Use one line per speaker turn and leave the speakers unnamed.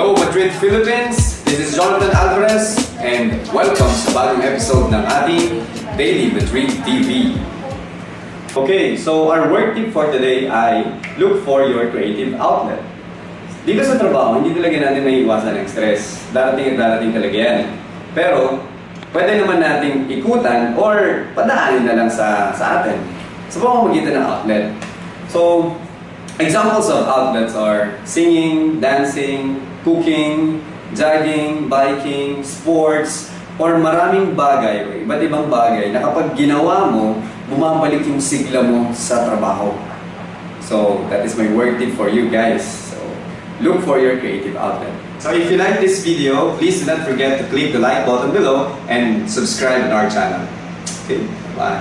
Hello Madrid, Philippines! This is Jonathan Alvarez and welcome sa bagong episode ng ating Daily Madrid TV. Okay, so our work tip for today ay look for your creative outlet. Dito sa trabaho, hindi talaga natin may iwasan ng stress. Darating at darating talaga yan. Pero, pwede naman nating ikutan or padaanin na lang sa atin sa pamamagitan ng outlet. So, examples of outlets are singing, dancing, cooking, jogging, biking, sports, or maraming bagay, iba't ibang bagay na kapag ginawa mo, bumabalik yung sigla mo sa trabaho. So, that is my work tip for you guys. So, look for your creative outlet. So, if you like this video, please do not forget to click the like button below and subscribe to our channel. Okay, bye.